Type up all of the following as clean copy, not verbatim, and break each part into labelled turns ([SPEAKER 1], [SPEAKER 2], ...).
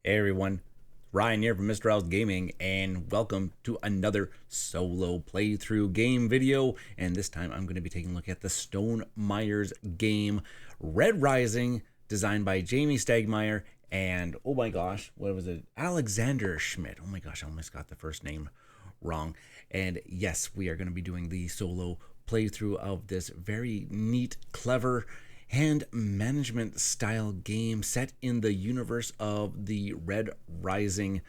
[SPEAKER 1] Hey everyone, Ryan here from Mista Rau Gaming, and welcome to another solo playthrough game video. And this time I'm going to be taking a look at the Stonemaier game Red Rising, designed by Jamey Stegmaier and, oh my gosh, what was it? Alexander Schmidt. Oh my gosh, I almost got the first name wrong. And yes, we are going to be doing the solo playthrough of this very neat, clever, hand management style game set in the universe of the Red Rising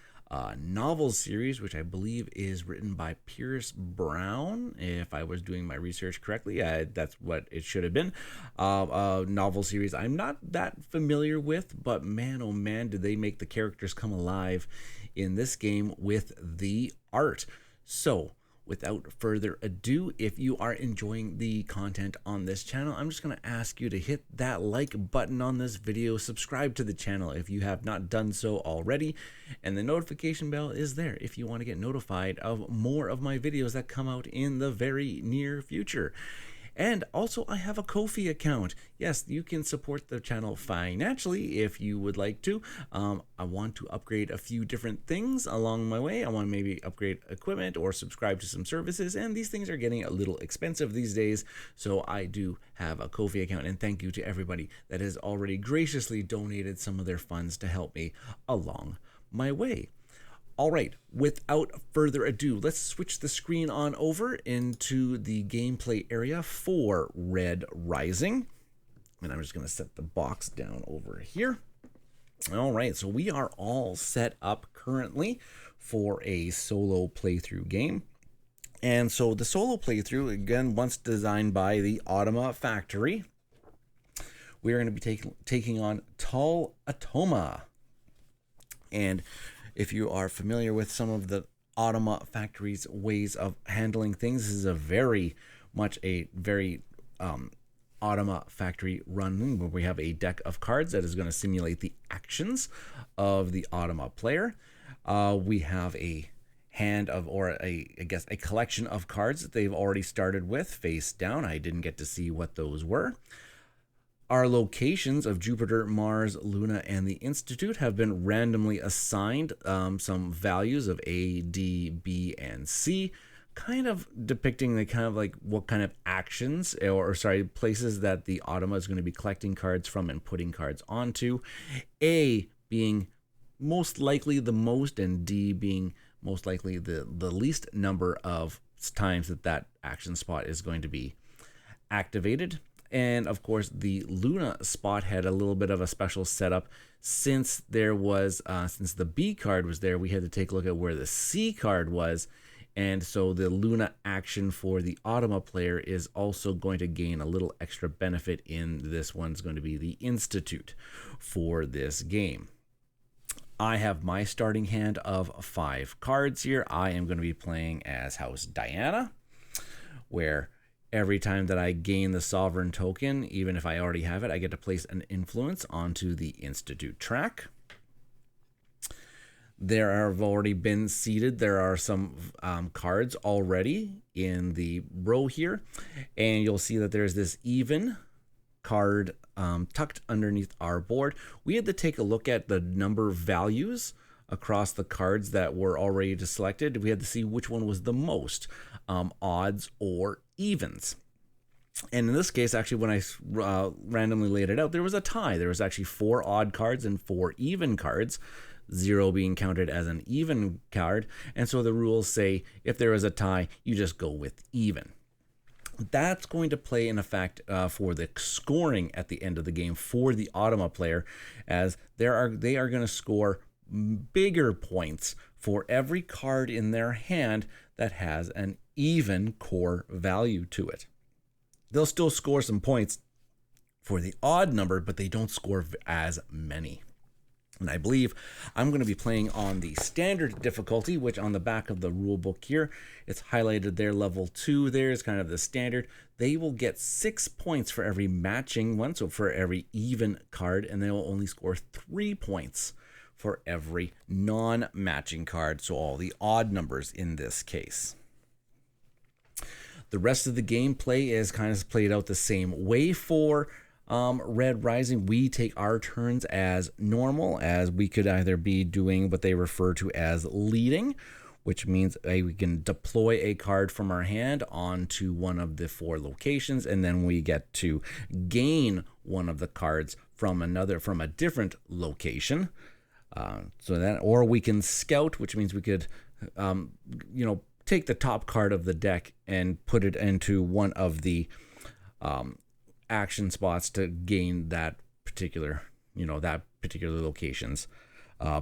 [SPEAKER 1] novel series, which I believe is written by Pierce Brown. If I was doing my research correctly, that's what it should have been. Novel series I'm not that familiar with, but man, oh man, did they make the characters come alive in this game with the art. So, without further ado, if you are enjoying the content on this channel, I'm just going to ask you to hit that like button on this video, subscribe to the channel if you have not done so already, and the notification bell is there if you want to get notified of more of my videos that come out in the very near future. And also, I have a Ko-fi account. Yes, you can support the channel financially if you would like to. I want to upgrade a few different things along my way. I want to maybe upgrade equipment or subscribe to some services, and these things are getting a little expensive these days, so I do have a Ko-fi account, and thank you to everybody that has already graciously donated some of their funds to help me along my way. All right, without further ado, let's switch the screen on over into the gameplay area for Red Rising. And I'm just going to set the box down over here. All right, so we are all set up currently for a solo playthrough game. And so the solo playthrough, again, once designed by the Automa Factory, we are going to be taking on Tall Atoma. And if you are familiar with some of the Automa Factory's ways of handling things, this is a very Automa Factory run where we have a deck of cards that is going to simulate the actions of the Automa player. We have a hand of, or I guess a collection of cards that they've already started with face down. I didn't get to see what those were. Our locations of Jupiter, Mars, Luna, and the Institute have been randomly assigned some values of A, D, B, and C, kind of depicting the kind of like what kind of actions or places that the Automa is going to be collecting cards from and putting cards onto. A being most likely the most, and D being most likely the least number of times that action spot is going to be activated. And of course, the Luna spot had a little bit of a special setup. Since there was, since the B card was there, we had to take a look at where the C card was. And so the Luna action for the Automa player is also going to gain a little extra benefit in this one's going to be the Institute for this game. I have my starting hand of 5 cards here. I am going to be playing as House Diana, where every time that I gain the sovereign token, even if I already have it, I get to place an influence onto the Institute track. There have already been seeded. There are some cards already in the row here. And you'll see that there's this even card tucked underneath our board. We had to take a look at the number values across the cards that were already selected. We had to see which one was the most, odds or evens. And in this case, actually, when I randomly laid it out, there was a tie. There was actually 4 odd cards and 4 even cards, 0 being counted as an even card. And so the rules say if there is a tie, you just go with even. That's going to play in effect for the scoring at the end of the game for the Automa player, as they are going to score bigger points for every card in their hand that has an even core value to it. They'll still score some points for the odd number, but they don't score as many. And I believe I'm going to be playing on the standard difficulty, which on the back of the rule book here, it's highlighted there, level 2. There's kind of the standard. They will get 6 points for every matching one, so for every even card, and they will only score 3 points for every non-matching card, so all the odd numbers in this case. The rest of the gameplay is kind of played out the same way for Red Rising, we take our turns as normal, as we could either be doing what they refer to as leading, which means we can deploy a card from our hand onto one of the 4 locations, and then we get to gain one of the cards from a different location. Or we can scout, which means we could, take the top card of the deck and put it into one of the action spots to gain that particular location's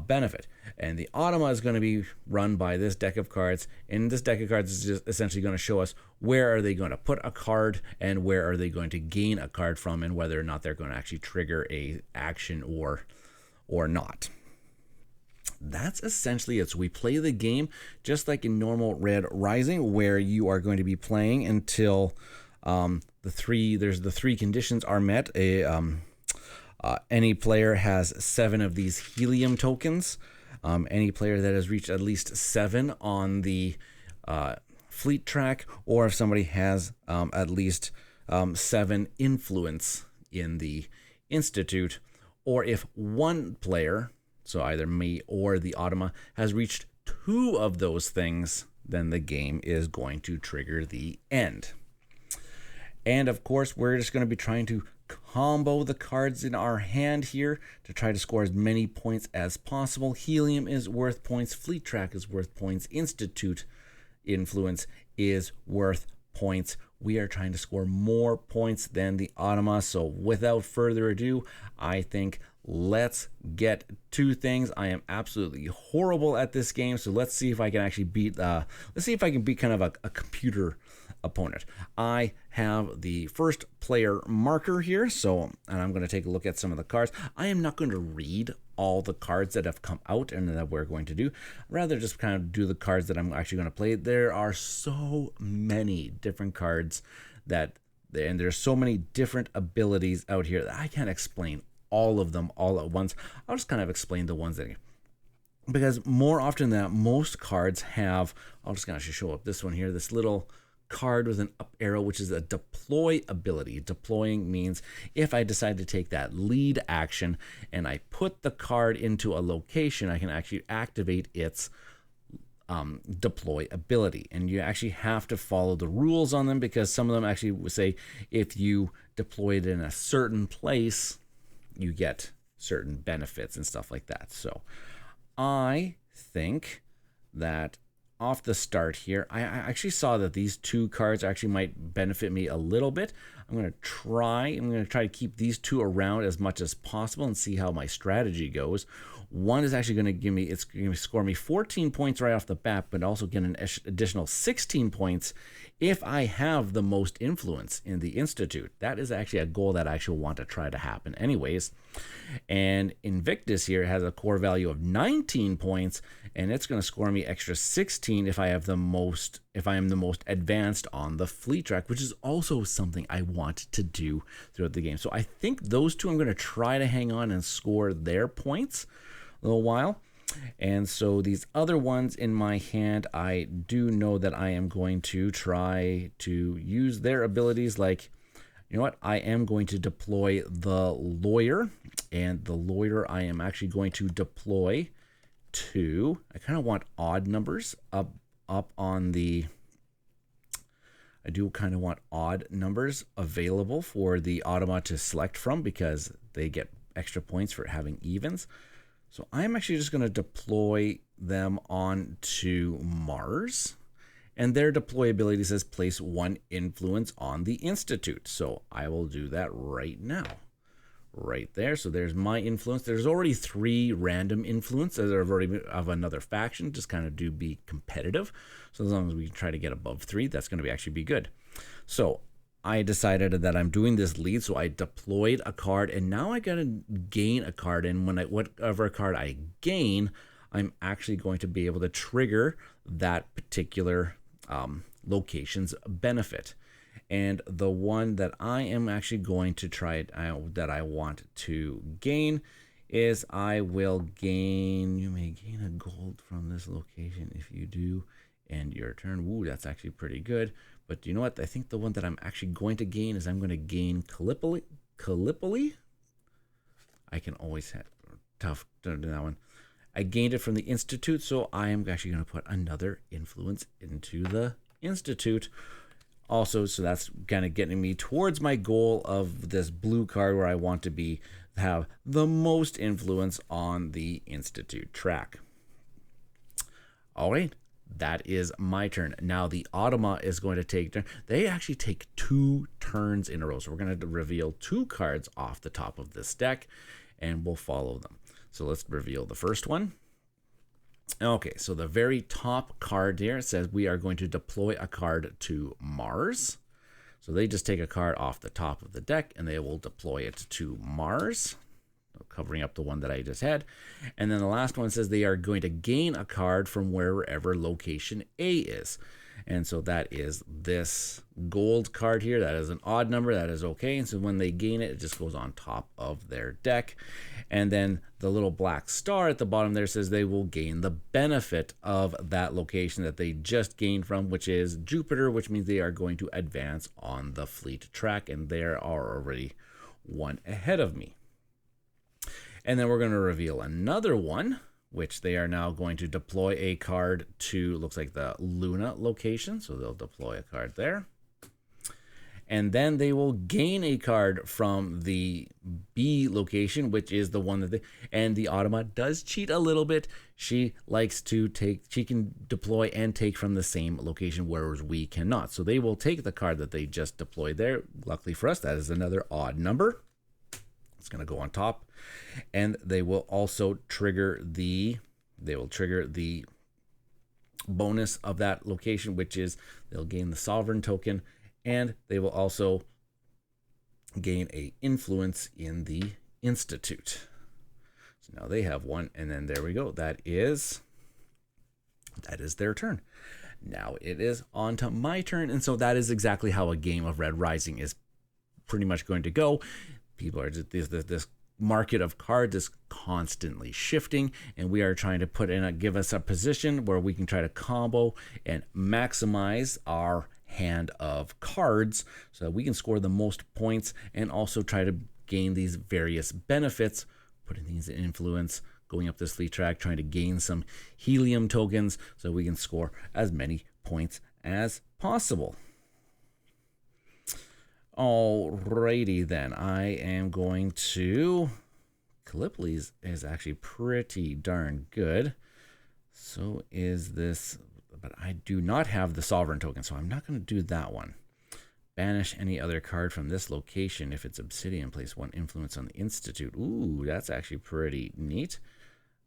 [SPEAKER 1] benefit. And the Automa is going to be run by this deck of cards, and this deck of cards is just essentially going to show us where are they going to put a card and where are they going to gain a card from, and whether or not they're going to actually trigger a action or not. That's essentially it. So we play the game just like in normal Red Rising, where you are going to be playing until the 3 conditions are met. Any player has 7 of these helium tokens. Any player that has reached at least 7 on the fleet track, or if somebody has at least 7 influence in the Institute, or if one player, so either me or the Automa, has reached 2 of those things, then the game is going to trigger the end. And of course, we're just going to be trying to combo the cards in our hand here to try to score as many points as possible. Helium is worth points, Fleet Track is worth points, Institute influence is worth points. We are trying to score more points than the Automa. So without further ado, I think let's get to things. I am absolutely horrible at this game, so let's see if I can actually beat kind of a computer opponent. I have the first player marker here, and I'm going to take a look at some of the cards. I am not going to read all the cards that have come out and that we're going to do. Rather just kind of do the cards that I'm actually going to play. There are so many different cards and there's so many different abilities out here that I can't explain all of them all at once. I'll just kind of explain the ones that, because more often than not, most cards have, I'll just kind of show up this one here, this little card with an up arrow, which is a deploy ability. Deploying means if I decide to take that lead action and I put the card into a location, I can actually activate its deploy ability. And you actually have to follow the rules on them, because some of them actually would say if you deploy it in a certain place, you get certain benefits and stuff like that. So I think that off the start here, I actually saw that these 2 cards actually might benefit me a little bit. I'm going to try to keep these 2 around as much as possible and see how my strategy goes. One is actually going to score me 14 points right off the bat, but also get an additional 16 points if I have the most influence in the Institute. That is actually a goal that I actually want to try to happen anyways. And Invictus here has a core value of 19 points, and it's going to score me extra 16 if I am the most advanced on the fleet track, which is also something I want to do throughout the game. So I think those 2 I'm going to try to hang on and score their points a little while. And so these other ones in my hand, I do know that I am going to try to use their abilities. Like, you know what, I am going to deploy the Lawyer, and the Lawyer I am actually going to deploy to, I kind of want odd numbers up on the, I do kind of want odd numbers available for the Automa to select from, because they get extra points for having evens. So I'm actually just going to deploy them onto Mars, and their deploy ability says place 1 influence on the Institute. So I will do that right now. Right there. So there's my influence. There's already 3 random influences that are already of another faction, just kind of do be competitive. So as long as we can try to get above 3, that's going to actually be good. So I decided that I'm doing this lead, so I deployed a card, and now I gotta gain a card, and whatever card I gain, I'm actually going to be able to trigger that particular location's benefit. And the one that I am actually going to try that I want to gain is I will gain, you may gain a gold from this location if you do end your turn. Ooh, that's actually pretty good. But you know what? I think the one that I'm actually going to gain is I'm going to gain Gallipoli. I can always have tough to do that one. I gained it from the Institute, so I am actually going to put another influence into the Institute. Also, so that's kind of getting me towards my goal of this blue card where I want to have the most influence on the Institute track. All right, that is my turn. Now the Automa is going to take turn. They actually take 2 turns in a row. So we're going to reveal 2 cards off the top of this deck, and we'll follow them. So let's reveal the first one. Okay, so the very top card here says we are going to deploy a card to Mars. So they just take a card off the top of the deck and they will deploy it to Mars, covering up the one that I just had. And then the last one says they are going to gain a card from wherever location A is. And so that is this gold card here. That is an odd number. That is okay. And so when they gain it, it just goes on top of their deck. And then the little black star at the bottom there says they will gain the benefit of that location that they just gained from, which is Jupiter, which means they are going to advance on the fleet track. And they are already 1 ahead of me. And then we're going to reveal another one, which they are now going to deploy a card to, looks like the Luna location. So they'll deploy a card there. And then they will gain a card from the B location, which is the one that they, and the Automa does cheat a little bit. She likes to take, she can deploy and take from the same location, whereas we cannot. So they will take the card that they just deployed there. Luckily for us, that is another odd number. It's going to go on top. And they will also trigger the bonus of that location, which is they'll gain the sovereign token, and they will also gain a influence in the Institute. So now they have 1, and then there we go. That is their turn. Now it is on to my turn, and so that is exactly how a game of Red Rising is pretty much going to go. People are just this market of cards is constantly shifting, and we are trying to give us a position where we can try to combo and maximize our hand of cards so that we can score the most points and also try to gain these various benefits, putting these in influence, going up this fleet track, trying to gain some helium tokens so we can score as many points as possible. Alrighty then, I am going to, Gallipoli is actually pretty darn good. So is this, but I do not have the sovereign token, so I'm not going to do that one. Banish any other card from this location. If it's Obsidian, place 1 influence on the Institute. Ooh, that's actually pretty neat.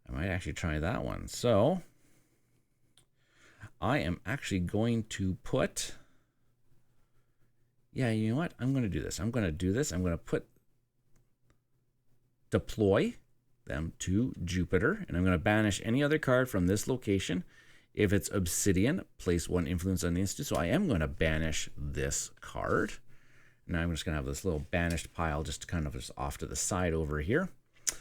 [SPEAKER 1] I might actually try that one. So I am actually going to put, yeah, you know what? I'm going to do this. I'm going to deploy them to Jupiter, and I'm going to banish any other card from this location. If it's Obsidian, place 1 influence on the Institute. So I am going to banish this card. Now I'm just going to have this little banished pile just kind of just off to the side over here. So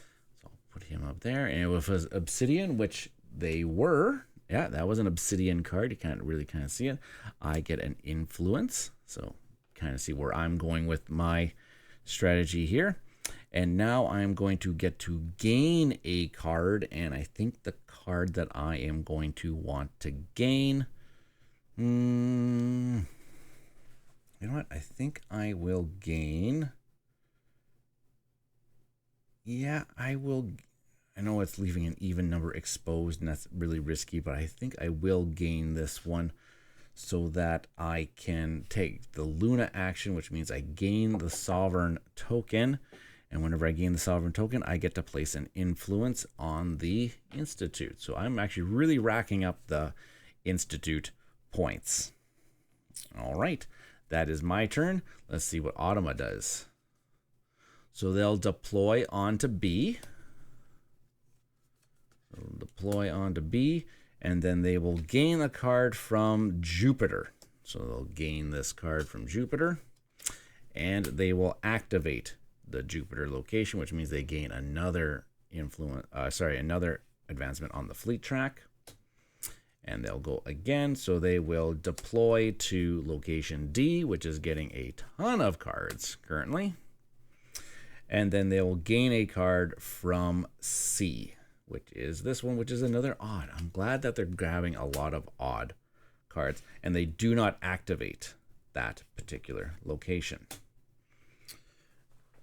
[SPEAKER 1] I'll put him up there. And if it was Obsidian, which they were, yeah, that was an Obsidian card. You can't really kind of see it. I get an influence. So kind of see where I'm going with my strategy here. And now I'm going to get to gain a card, and I think the card that I am going to want to gain, you know what? I think I will gain, yeah, I will. I know it's leaving an even number exposed, and that's really risky, but I think I will gain this one so that I can take the Luna action, which means I gain the sovereign token. And whenever I gain the sovereign token, I get to place an influence on the Institute. So I'm actually really racking up the Institute points. All right, that is my turn. Let's see what Automa does. So they'll deploy onto B. They'll deploy onto B, and then they will gain a card from Jupiter. So they'll gain this card from Jupiter, and they will activate the Jupiter location, which means they gain another another advancement on the fleet track. And they'll go again, so they will deploy to location D, which is getting a ton of cards currently. And then they will gain a card from C, which is this one, which is another odd. I'm glad that they're grabbing a lot of odd cards, and they do not activate that particular location.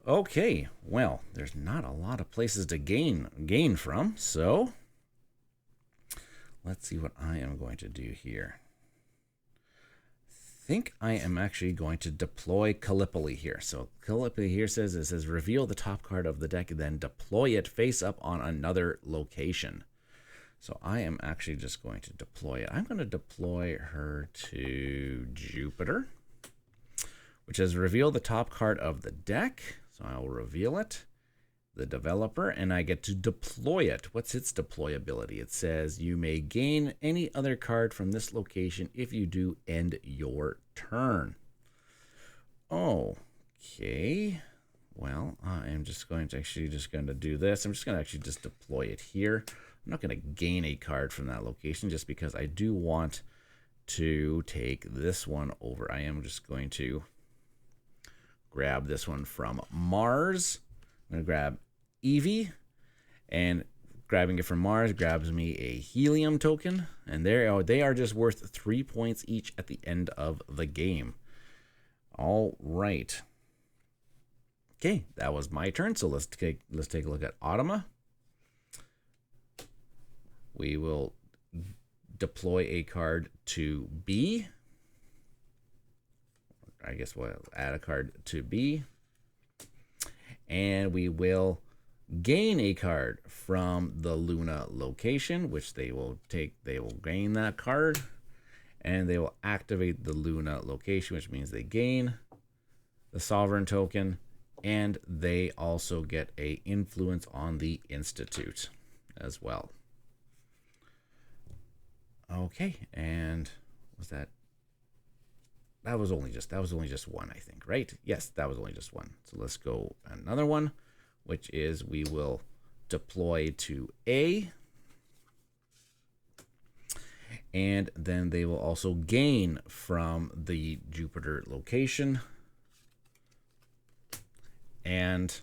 [SPEAKER 1] Okay, well, there's not a lot of places to gain from, so let's see what I am going to do here. I think I am actually going to deploy Gallipoli here. So Gallipoli here says reveal the top card of the deck and then deploy it face up on another location. So I am actually just going to deploy it. I'm going to deploy her to Jupiter, which is reveal the top card of the deck. So I will reveal it, the developer, and I get to deploy it. What's its deployability? It says you may gain any other card from this location. If you do, end your turn. Okay. Well, I am just going to do this. I'm just going to actually just deploy it here. I'm not going to gain a card from that location just because I do want to take this one over. I am just going to grab this one from Mars. I'm going to grab Eevee, and grabbing it from Mars grabs me a helium token, and they are just worth 3 points each at the end of the game. All right. Okay, that was my turn. So let's take a look at Automa. We will deploy a card to B. I guess we'll add a card to B. And we will gain a card from the Luna location, which they will gain that card. And they will activate the Luna location, which means they gain the Sovereign token. And they also get a influence on the Institute as well. Okay, and was that? That was only just one, I think, right? Yes, that was only just one. So let's go another one, which is we will deploy to A. And then they will also gain from the Jupiter location. And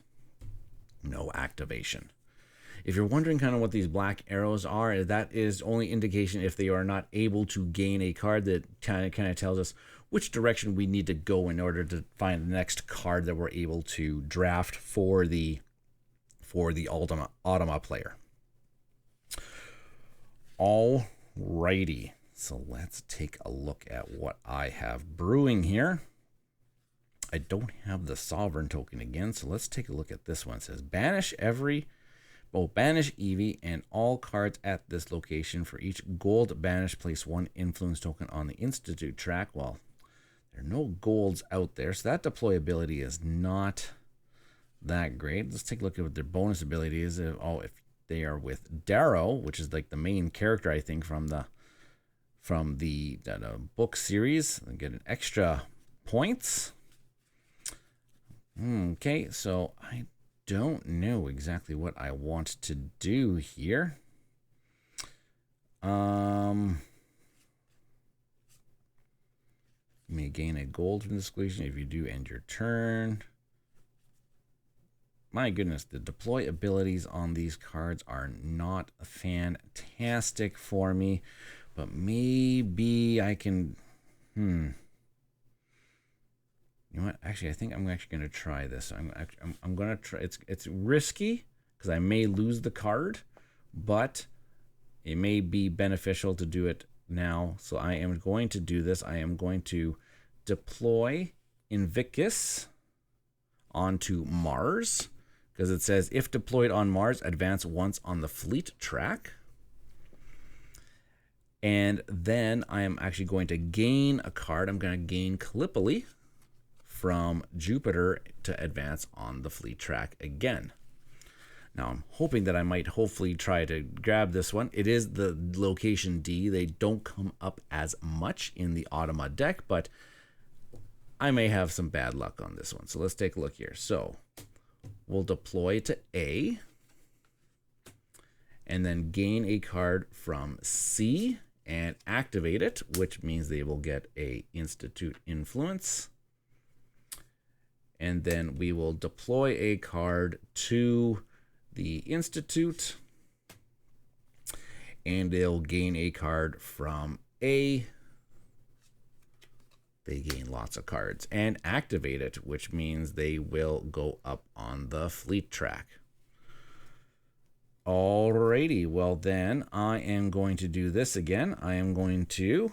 [SPEAKER 1] no activation. If you're wondering kind of what these black arrows are, that is only indication if they are not able to gain a card. That kind of tells us which direction we need to go in order to find the next card that we're able to draft for the Automa player. Alrighty, so let's take a look at what I have brewing here. I don't have the Sovereign token again, so let's take a look at this one. It says banish Eevee and all cards at this location. For each gold banish, place one influence token on the Institute track. Well, there are no golds out there, so that deployability is not that great. Let's take a look at what their bonus ability is. If they are with Darrow, which is like the main character, I think, from the book series, they get an extra points. Okay, so I don't know exactly what I want to do here. You may gain a gold from this equation. If you do, end your turn. My goodness, the deploy abilities on these cards are not fantastic for me, but maybe I can, You know what? Actually, I think I'm actually going to try this. I'm going to try. It's risky because I may lose the card, but it may be beneficial to do it now. So I am going to do this. I am going to deploy Invictus onto Mars because it says if deployed on Mars, advance once on the fleet track. And then I am actually going to gain a card. I'm going to gain Gallipoli from Jupiter to advance on the fleet track again. Now I'm hoping that I might hopefully try to grab this one. It is the location D. They don't come up as much in the Automa deck, but I may have some bad luck on this one. So let's take a look here. So we'll deploy to A and then gain a card from C and activate it, which means they will get a Institute influence. and then we will deploy a card to the Institute, and they'll gain a card from A. They gain lots of cards and activate it, which means they will go up on the fleet track. Alrighty, well then I am going to do this again. I am going to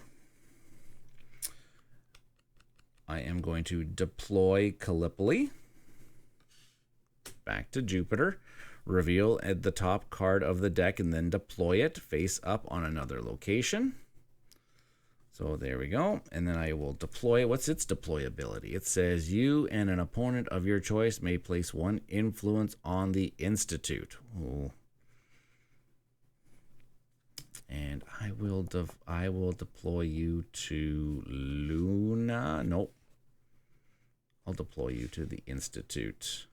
[SPEAKER 1] deploy Gallipoli back to Jupiter, reveal at the top card of the deck, and then deploy it face up on another location. So there we go. And then I will deploy. What's its deployability? It says you and an opponent of your choice may place one influence on the Institute. Ooh. And I will deploy you to Luna. Nope. I'll deploy you to the Institute.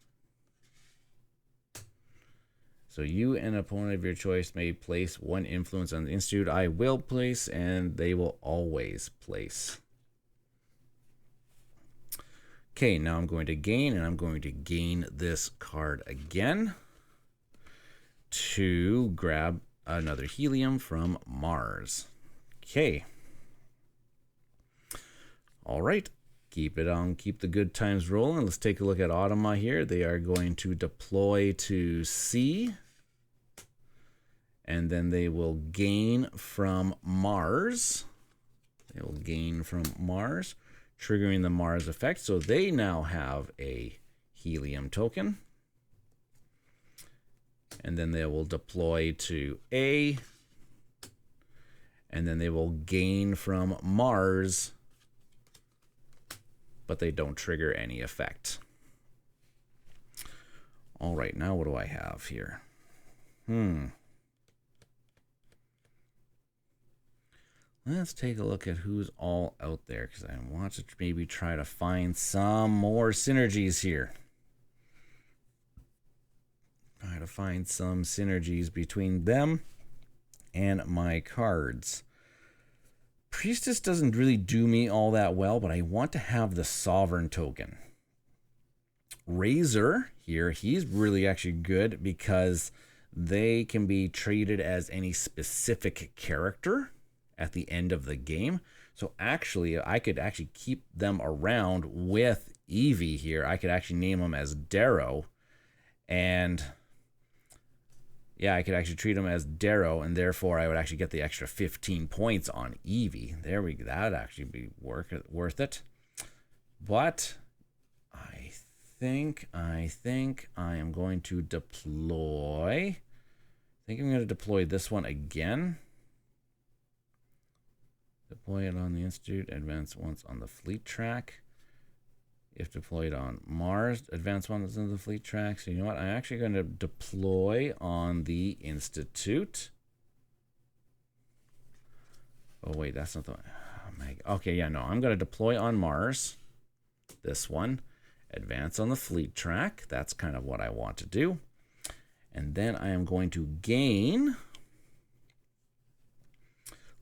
[SPEAKER 1] So you and an opponent of your choice may place one influence on the Institute. I will place, and they will always place. Okay, now I'm going to gain, and I'm going to gain this card again to grab another helium from Mars. Okay. All right. Keep it on. Keep the good times rolling. Let's take a look at Automa here. They are going to deploy to C, and then they will gain from Mars. They will gain from Mars, triggering the Mars effect. So they now have a helium token. And then they will deploy to A, and then they will gain from Mars, but they don't trigger any effect. All right, now what do I have here? Let's take a look at who's all out there, because I want to maybe try to find some more synergies here. Try to find some synergies between them and my cards. Priestess doesn't really do me all that well, but I want to have the Sovereign token. Razor here, he's really actually good because they can be treated as any specific character at the end of the game. So actually, I could actually keep them around with Evie here. I could actually name them as Darrow, and yeah, I could actually treat them as Darrow, and therefore I would actually get the extra 15 points on Evie. There we go. That would actually be worth it. But I think I am going to deploy. I think I'm going to deploy this one again. Deploy it on the Institute. Advance once on the fleet track. If deployed on Mars, advance one that's in the fleet track. So you know what? I'm actually going to deploy on the Institute. Oh wait, that's not the one. Oh, okay, yeah, no. I'm going to deploy on Mars. This one. Advance on the fleet track. That's kind of what I want to do. And then I am going to gain.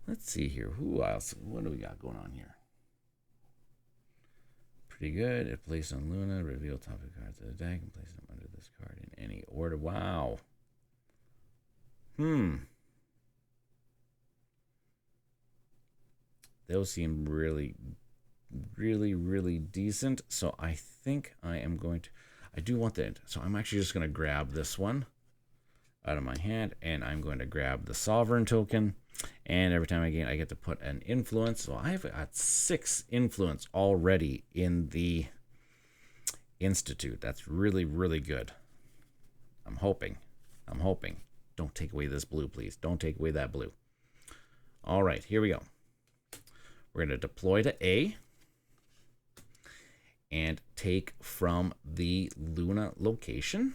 [SPEAKER 1] Let's see here. Who else? What do we got going on here? Pretty good. If placed on Luna, reveal topic cards of the deck and place them under this card in any order. Wow. Those seem really decent. So I think I am going to, I do want that. So I'm actually just going to grab this one out of my hand, and I'm going to grab the Sovereign token. And every time I gain, I get to put an influence. So I've got 6 influence already in the Institute. That's really good. I'm hoping. Don't take away this blue, please. Don't take away that blue. All right, here we go. We're going to deploy to A and take from the Luna location.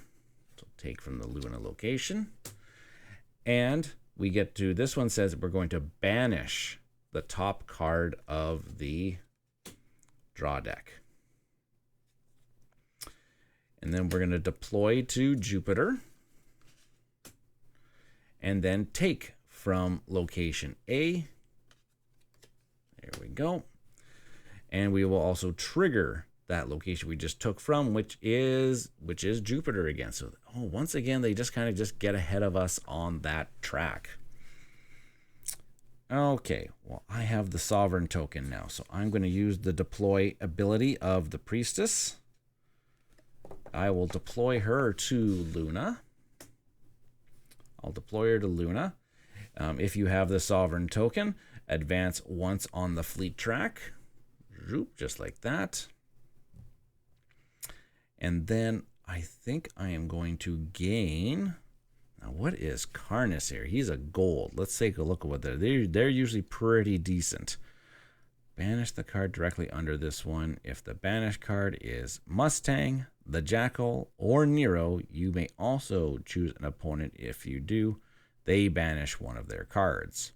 [SPEAKER 1] So take from the Luna location. And we get to, this one says we're going to banish the top card of the draw deck. And then we're going to deploy to Jupiter. And then take from location A. There we go. And we will also trigger that location we just took from, which is Jupiter again. So once again, they just kind of just get ahead of us on that track. Okay, well, I have the sovereign token now, so I'm going to use the deploy ability of the priestess. I will deploy her to Luna. I'll deploy her to Luna. If you have the sovereign token, advance once on the fleet track. Just like that. And then I think I am going to gain... Now, what is Karnas here? He's a gold. Let's take a look at what they're usually pretty decent. Banish the card directly under this one. If the banished card is Mustang, the Jackal, or Nero, you may also choose an opponent. If you do, they banish one of their cards.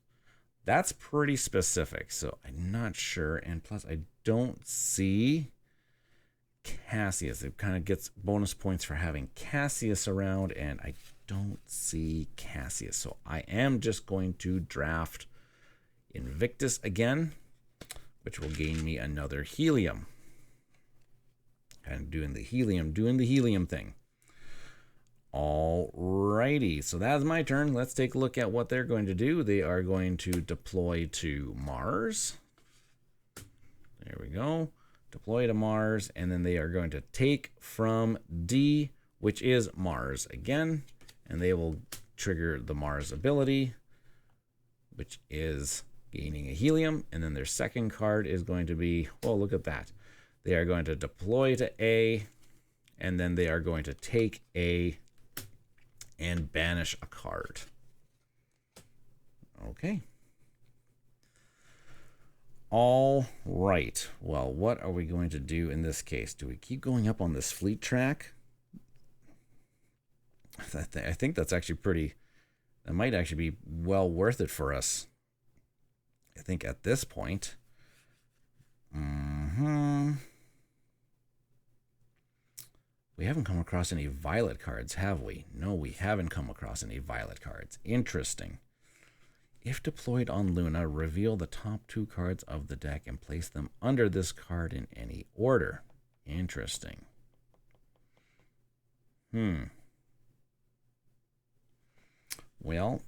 [SPEAKER 1] That's pretty specific, so I'm not sure. And plus, I don't see Cassius. It kind of gets bonus points for having Cassius around, and I don't see Cassius. So I am just going to draft Invictus again, which will gain me another helium. Kind of doing the helium thing. Alrighty, so that's my turn. Let's take a look at what they're going to do. They are going to deploy to Mars. There we go. Deploy to Mars, and then they are going to take from D, which is Mars again, and they will trigger the Mars ability, which is gaining a helium, and then their second card is going to be, well, look at that. They are going to deploy to A, and then they are going to take A and banish a card. Okay. All right. Well, what are we going to do in this case? Do we keep going up on this fleet track? I think that's actually that might actually be well worth it for us. I think at this point. We haven't come across any violet cards, have we? No, we haven't come across any violet cards. Interesting. If deployed on Luna, reveal the top 2 cards of the deck and place them under this card in any order. Interesting. Well,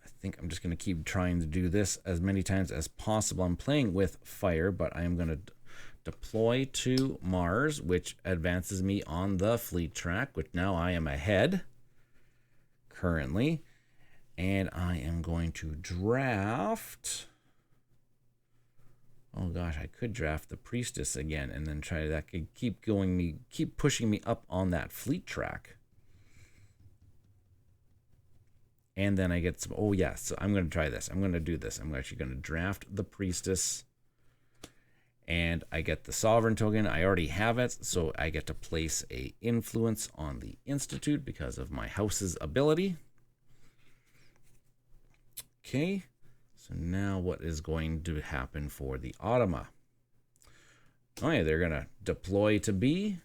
[SPEAKER 1] I think I'm just going to keep trying to do this as many times as possible. I'm playing with fire, but I am going to deploy to Mars, which advances me on the fleet track, which now I am ahead currently. And I am going to draft... Oh gosh, I could draft the priestess again and then try that. Could keep pushing me up on that fleet track. And then I get some... Oh yes, so I'm going to try this. I'm going to do this. I'm actually going to draft the priestess. And I get the sovereign token. I already have it, so I get to place a influence on the institute because of my house's ability. Okay, so now what is going to happen for the Automa? Oh yeah, they're going to deploy to B,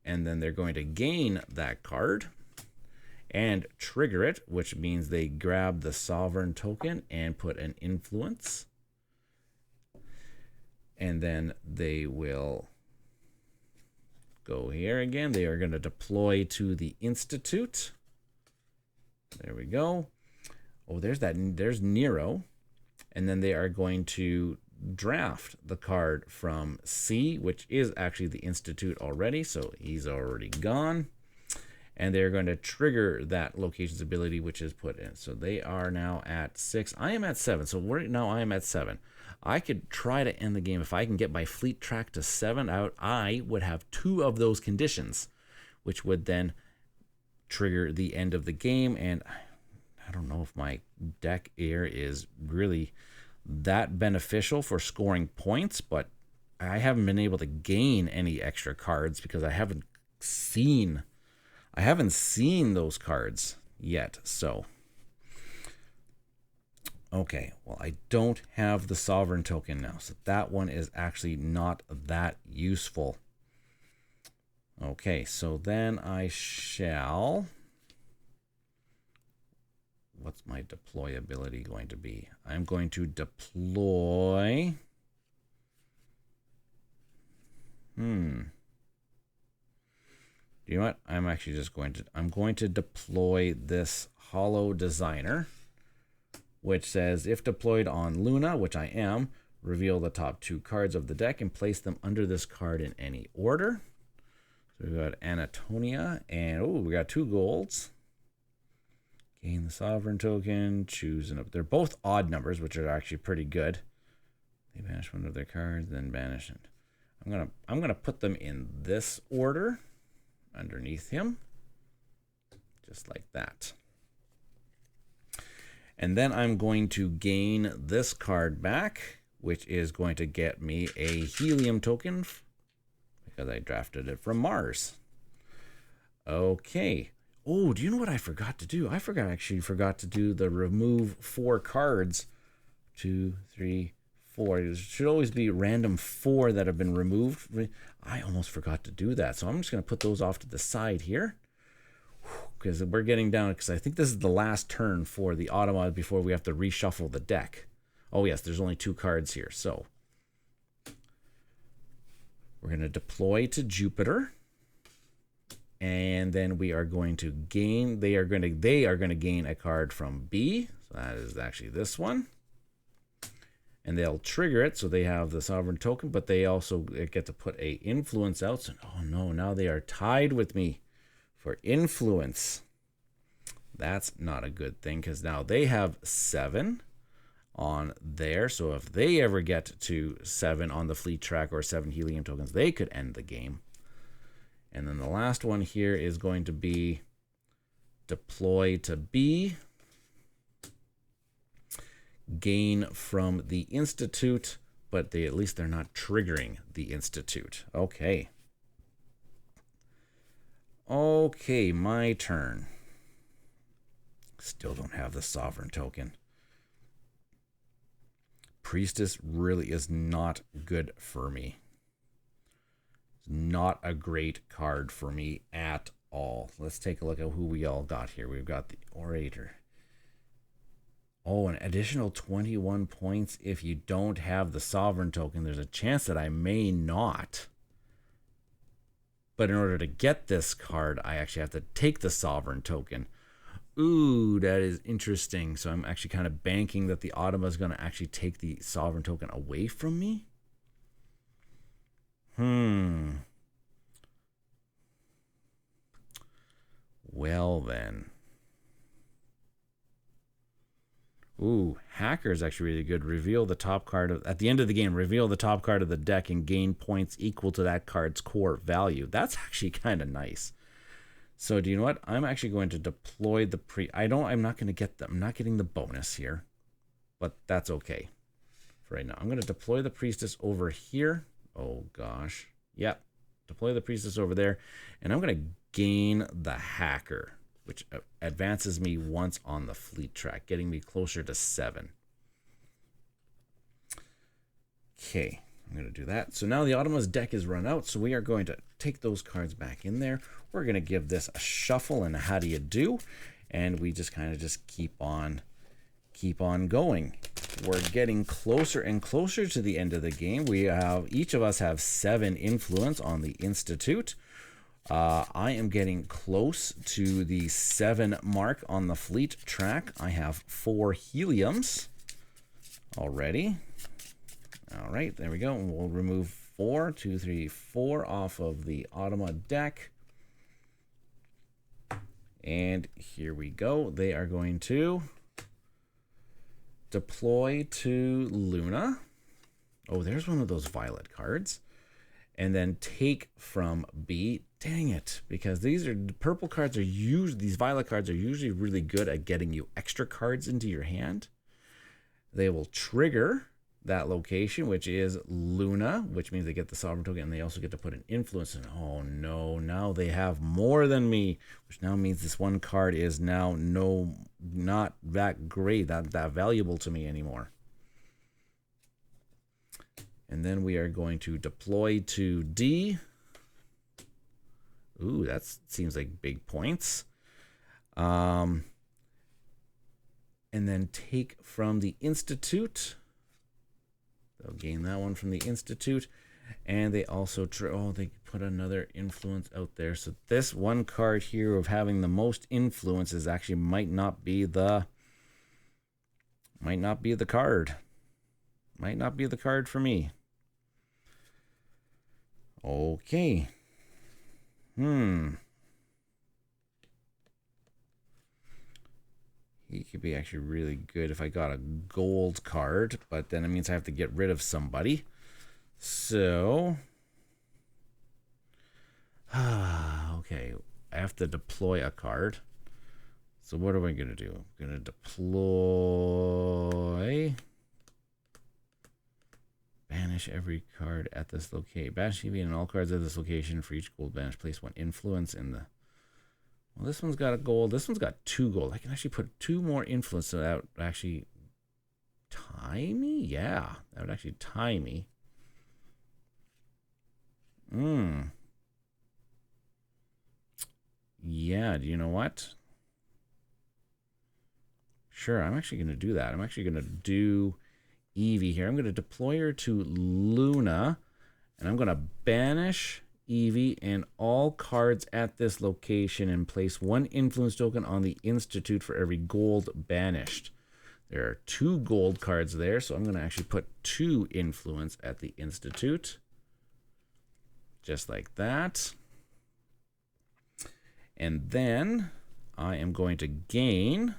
[SPEAKER 1] and then they're going to gain that card and trigger it, which means they grab the sovereign token and put an influence. And then they will go here again. They are going to deploy to the Institute. There we go. Oh, there's Nero. And then they are going to draft the card from C, which is actually the Institute already. So he's already gone. And they're going to trigger that location's ability, which is put in. So they are now at 6. I am at 7. So right now I am at 7. I could try to end the game. If I can get my fleet track to 7 out, I would have 2 of those conditions, which would then trigger the end of the game. And I don't know if my deck here is really that beneficial for scoring points, but I haven't been able to gain any extra cards because I haven't seen those cards yet. So okay, well, I don't have the sovereign token now, so that one is actually not that useful. Okay, so then I shall... What's my deploy ability going to be? I'm going to deploy... you know what? I'm actually just I'm going to deploy this Holo Designer, which says if deployed on Luna, which I am, reveal the top 2 cards of the deck and place them under this card in any order. So we've got Anatonia, and oh, we got 2 golds. Gain the Sovereign token, choose an. They're both odd numbers, which are actually pretty good. They banish one of their cards, then banish it. I'm gonna put them in this order underneath him, just like that. And then I'm going to gain this card back, which is going to get me a helium token because I drafted it from Mars. Okay. Oh, do you know what I forgot to do? I actually forgot to do the remove 4 cards. 2, 3, 4. It should always be random 4 that have been removed. I almost forgot to do that. So I'm just going to put those off to the side here, because we're getting down, because I think this is the last turn for the Automod before we have to reshuffle the deck. Oh yes, there's only 2 cards here. So we're going to deploy to Jupiter. And then we are going to gain, they are going to gain a card from B. So that is actually this one. And they'll trigger it, so they have the Sovereign token, but they also get to put a influence out. So, oh no, now they are tied with me for influence. That's not a good thing, because now they have 7 on there. So if they ever get to 7 on the fleet track or 7 helium tokens, they could end the game. And then the last one here is going to be deploy to B. Gain from the Institute, but at least they're not triggering the Institute. Okay. Okay, my turn. Still don't have the Sovereign token. Priestess really is not good for me. Not a great card for me at all. Let's take a look at who we all got here. We've got the Orator. Oh, an additional 21 points if you don't have the Sovereign token. There's a chance that I may not. But in order to get this card, I actually have to take the Sovereign token. Ooh, that is interesting. So I'm actually kind of banking that the Automa is going to actually take the Sovereign token away from me. Well then. Ooh, Hacker is actually really good. Reveal the top card at the end of the game. Reveal the top card of the deck and gain points equal to that card's core value. That's actually kind of nice. So do you know what? I'm actually going to deploy the I'm not getting the bonus here, but that's okay for right now. I'm going to deploy the Priestess over here. Oh gosh. Yep. Deploy the Priestess over there, and I'm going to gain the Hacker, which advances me once on the fleet track, getting me closer to 7. Okay, I'm going to do that. So now the Automa's deck is run out, so we are going to take those cards back in there. We're going to give this a shuffle and a how do you do, and we just kind of just keep on going. We're getting closer and closer to the end of the game. Each of us have 7 influence on the Institute. I am getting close to the 7 mark on the fleet track. I have 4 heliums already. All right, there we go. And we'll remove 4, 2, 3, 4 off of the Automa deck. And here we go. They are going to deploy to Luna. Oh, there's one of those violet cards. And then take from B. Dang it, because these violet cards are usually really good at getting you extra cards into your hand. They will trigger that location, which is Luna, which means they get the Sovereign token, and they also get to put an influence in. Oh no, now they have more than me, which now means this one card is now not that great, not that valuable to me anymore. And then we are going to deploy to D. Ooh, that seems like big points. And then take from the Institute. They'll gain that one from the Institute. And they also they put another influence out there. So this one card here of having the most influences actually might not be the card. Might not be the card for me. Okay. He could be actually really good if I got a gold card, but then it means I have to get rid of somebody. So, okay, I have to deploy a card. So what am I going to do? I'm going to deploy. Banish every card at this location. Banish EV and all cards at this location. For each gold banish, place one influence in the... Well, this one's got a gold. This one's got 2 gold. I can actually put 2 more influence, so that would actually tie me? Yeah, that would actually tie me. Yeah, do you know what? Sure, I'm actually going to do that. I'm actually going to do Eevee here. I'm going to deploy her to Luna, and I'm going to banish Eevee and all cards at this location and place 1 influence token on the Institute for every gold banished. There are 2 gold cards there, so I'm going to actually put 2 influence at the Institute. Just like that. And then I am going to gain...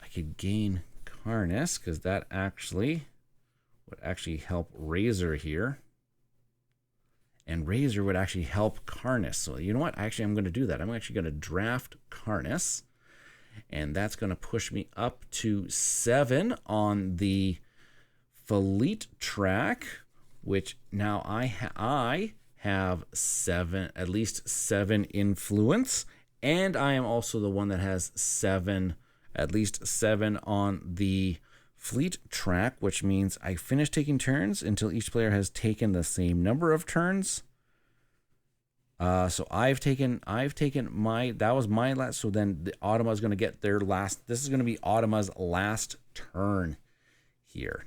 [SPEAKER 1] I could gain Karness, because that actually would actually help Razor here. And Razor would actually help Karness. So you know what? Actually, I'm going to do that. I'm actually going to draft Karness. And that's going to push me up to 7 on the Fleet track, which now I have 7, at least 7 influence. And I am also the one that has 7, at least 7 on the Fleet track, which means I finish taking turns until each player has taken the same number of turns. So I've taken my, that was my last, so then the Automa is going to get their last, this is going to be Automa's last turn here.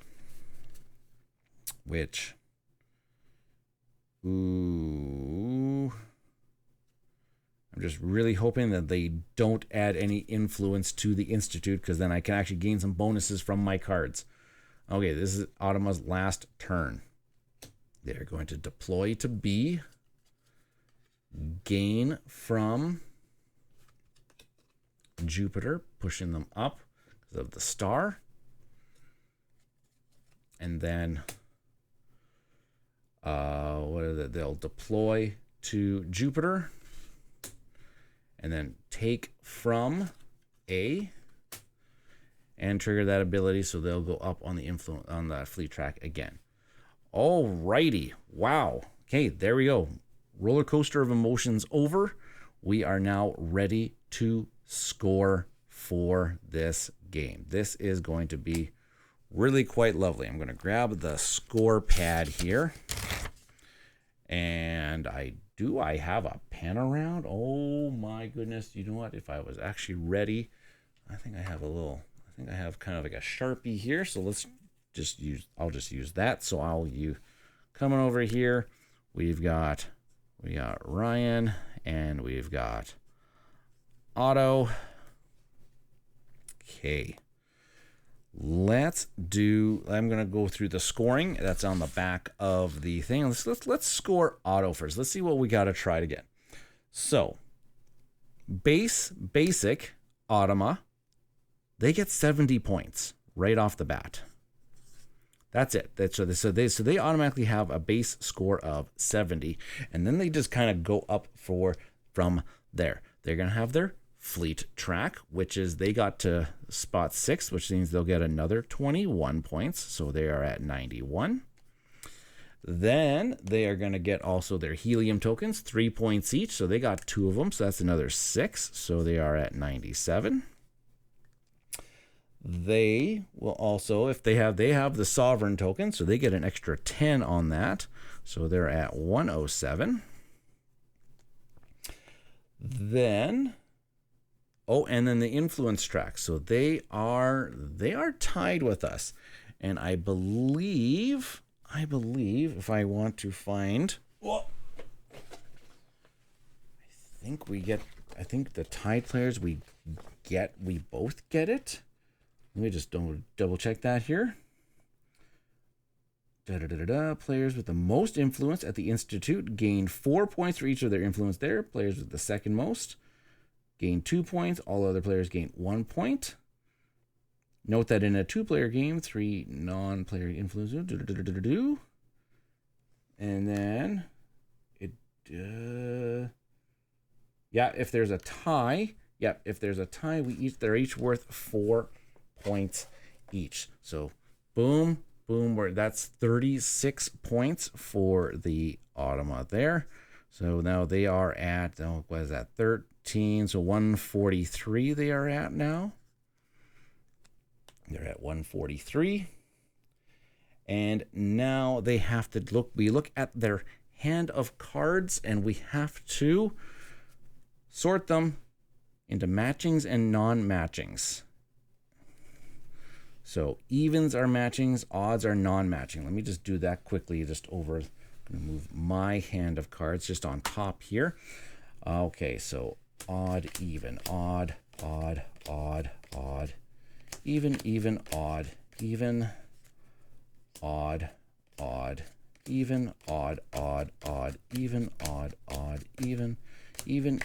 [SPEAKER 1] Which, ooh, I'm just really hoping that they don't add any influence to the Institute, because then I can actually gain some bonuses from my cards. Okay, this is Automa's last turn. They're going to deploy to B, gain from Jupiter, pushing them up because of the star. And then they'll deploy to Jupiter and then take from A and trigger that ability, so they'll go up on the influence on the Fleet track again. Alrighty, wow. Okay, there we go. Roller coaster of emotions over. We are now ready to score for this game. This is going to be really quite lovely. I'm going to grab the score pad here. And I have a pen around? Oh my goodness. You know what? If I was actually ready, I think I have kind of like a Sharpie here. So I'll just use that. So coming over here, we got Ryan and we've got Otto. Okay. I'm going to go through the scoring that's on the back of the thing. Let's score Otto first. Let's see what we got to try to get. So, basic Automa, they get 70 points right off the bat. That's it. So they automatically have a base score of 70, and then they just kind of go up from there. They're going to have their Fleet track, which is they got to spot 6, which means they'll get another 21 points. So they are at 91. Then they are going to get also their helium tokens, 3 points each. So they got 2 of them. So that's another 6. So they are at 97. They will also, if they have the sovereign token, so they get an extra 10 on that. So they're at 107. Then, and then the influence track. So they are tied with us. And I believe I believe if I want to find, well, I think the tied players we both get it. Let me just double check that here. Players with the most influence at the Institute gain 4 points for each of their influence there. Players with the second most gain 2 points. All other players gain 1 point. Note that in a 2-player game, 3 non-player influence. And then if there's a tie, they're each worth 4 points each. So boom, that's 36 points for the Automa there. So now they are at, what is that, 13, so 143 they are at now. They're at 143. And now they have to we look at their hand of cards, and we have to sort them into matchings and non-matchings. So evens are matchings, odds are non-matching. Let me just do that quickly. I'm going to move my hand of cards just on top here. Okay, so odd, even, odd, odd, odd, odd, even, odd, even, odd, odd, even, odd, odd, odd, even, odd, odd, even,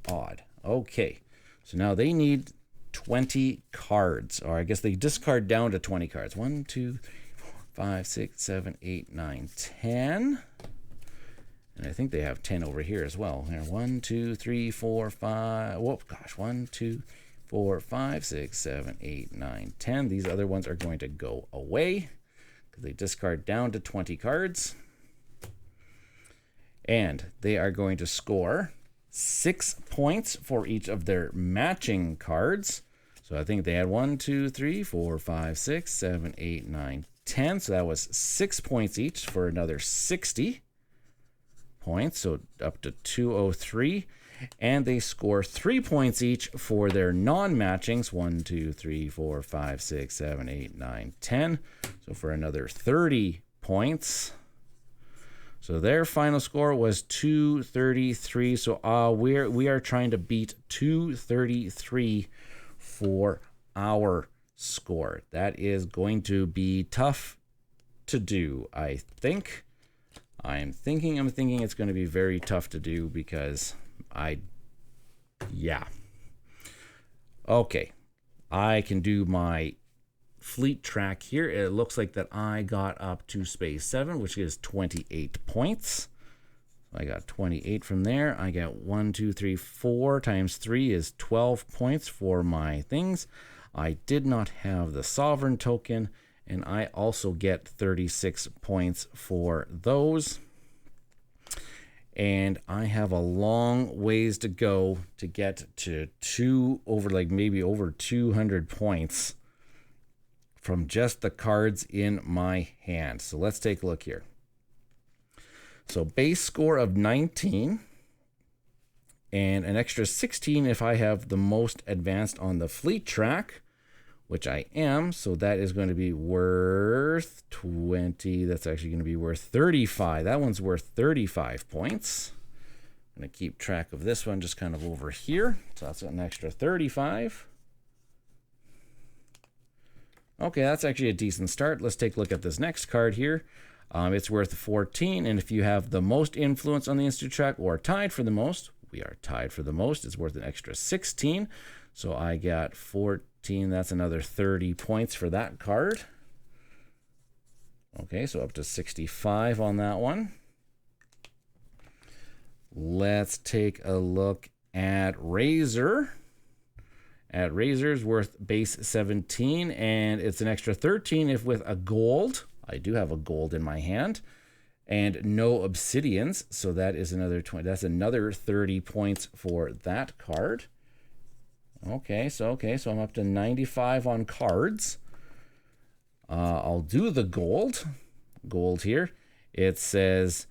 [SPEAKER 1] odd. Okay, so now they need 20 cards, or I guess they discard down to 20 cards. 1, 2, 3, 4, 5, 6, 7, 8, 9, 10. And I think they have 10 over here as well. Here, 1, 2, 3, 4, 5. Whoa, gosh, 1, 2, 4, 5, 6, 7, 8, 9, 10. These other ones are going to go away because they discard down to 20 cards. And they are going to score 6 points for each of their matching cards. So I think they had 1, 2, 3, 4, 5, 6, 7, 8, 9, 10. So that was 6 points each for another 60 points. So up to 203. And they score 3 points each for their non-matchings. 1, 2, 3, 4, 5, 6, 7, 8, 9, 10. So for another 30 points. So their final score was 233. So we are trying to beat 233 for our score. That is going to be tough to do, I think. I'm thinking it's going to be very tough to do because Okay. I can do my fleet track here. It looks like that I got up to space 7, which is 28 points. I got 28 from there. I got 1, 2, 3, 4 times 3 is 12 points for my things. I did not have the sovereign token, and I also get 36 points for those. And I have a long ways to go to get to maybe over 200 points from just the cards in my hand. So let's take a look here. So base score of 19 and an extra 16 if I have the most advanced on the fleet track, which I am. So that is going to be worth 20. That's actually going to be worth 35. That one's worth 35 points. I'm going to keep track of this one just kind of over here. So that's an extra 35. Okay, that's actually a decent start. Let's take a look at this next card here. It's worth 14, and if you have the most influence on the Institute track or tied for the most, we are tied for the most, it's worth an extra 16. So I got 14. That's another 30 points for that card. Okay, so up to 65 on that one. Let's take a look at Razor. At Razor's worth base 17, and it's an extra 13 if with a gold. I do have a gold in my hand, and no obsidians, so that is another 20. That's another 30 points for that card. Okay, so I'm up to 95 on cards. I'll do the gold here. It says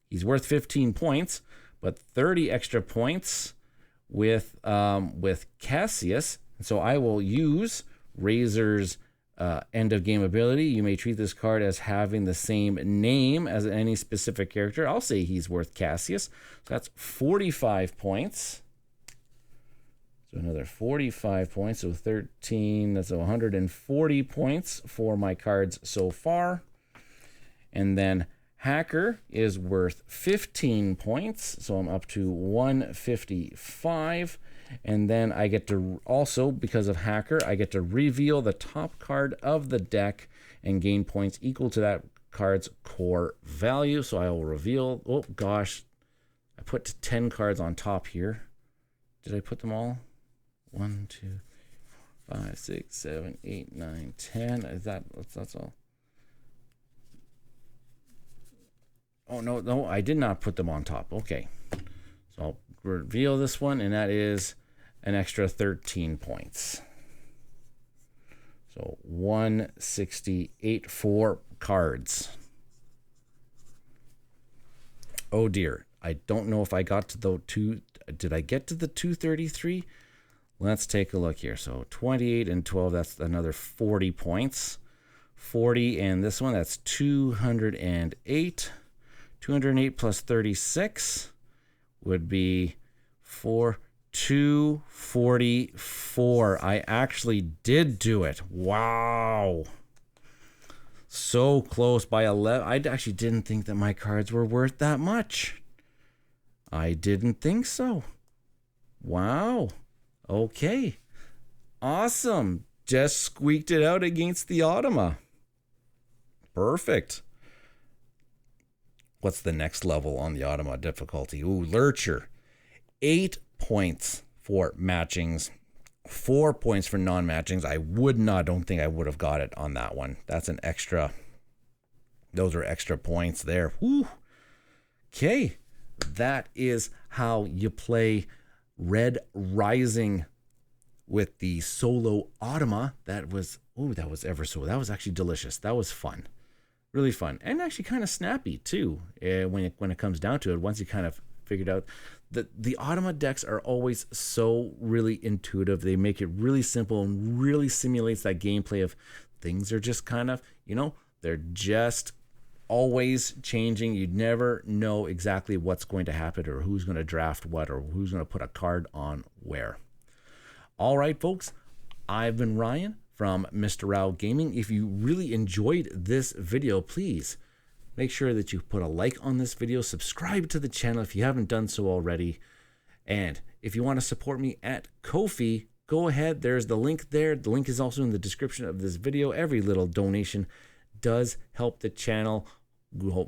[SPEAKER 1] he's worth 15 points, but 30 extra points with Cassius. So I will use Razor's End of game ability. You may treat this card as having the same name as any specific character. I'll say he's worth Cassius. So that's 45 points. So another 45 points. So 13, that's 140 points for my cards so far. And then Hacker is worth 15 points. So I'm up to 155. And then I get to also, because of Hacker, I get to reveal the top card of the deck and gain points equal to that card's core value. So I will reveal, oh gosh, I put 10 cards on top here. Did I put them all? 1, 2, 5, 6, 7, 8, 9, 10. Is that's all? Oh, no, I did not put them on top. Okay. So I'll reveal this one, and that is an extra 13 points. So 168 for cards. Oh dear. I don't know if I got to the two. Did I get to the 233? Let's take a look here. So 28 and 12, that's another 40 points. 40 and this one, that's 208. 208 plus 36 would be 244. I actually did do it. Wow. So close by 11. I actually didn't think that my cards were worth that much. I didn't think so. Wow. Okay. Awesome. Just squeaked it out against the Automa. Perfect. What's the next level on the Automa difficulty? Ooh, Lurcher. 8 points for matchings, 4 points for non-matchings. I don't think I would have got it on that one. That's an extra. Those are extra points there. Whew. Okay. That is how you play Red Rising with the solo Automa. That was actually delicious. That was fun. Really fun, and actually kind of snappy too. When it comes down to it, once you kind of figured out that the Automa decks are always so really intuitive. They make it really simple and really simulates that gameplay of things are just kind of, they're just always changing. You never know exactly what's going to happen or who's going to draft what or who's going to put a card on where. All right, folks, I've been Ryan from Mista Rau Gaming. If you really enjoyed this video, please make sure that you put a like on this video, subscribe to the channel if you haven't done so already. And if you want to support me at Ko-fi, go ahead. There's the link there. The link is also in the description of this video. Every little donation does help the channel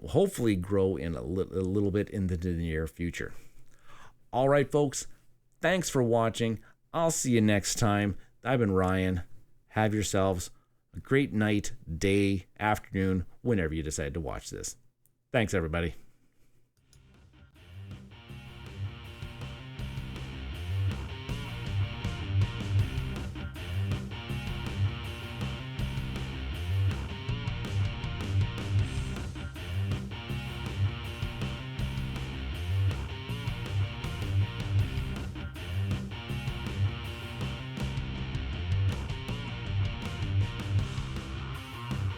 [SPEAKER 1] hopefully grow in a little bit in the near future. All right, folks, thanks for watching. I'll see you next time. I've been Ryan. Have yourselves a great night, day, afternoon, whenever you decide to watch this. Thanks, everybody.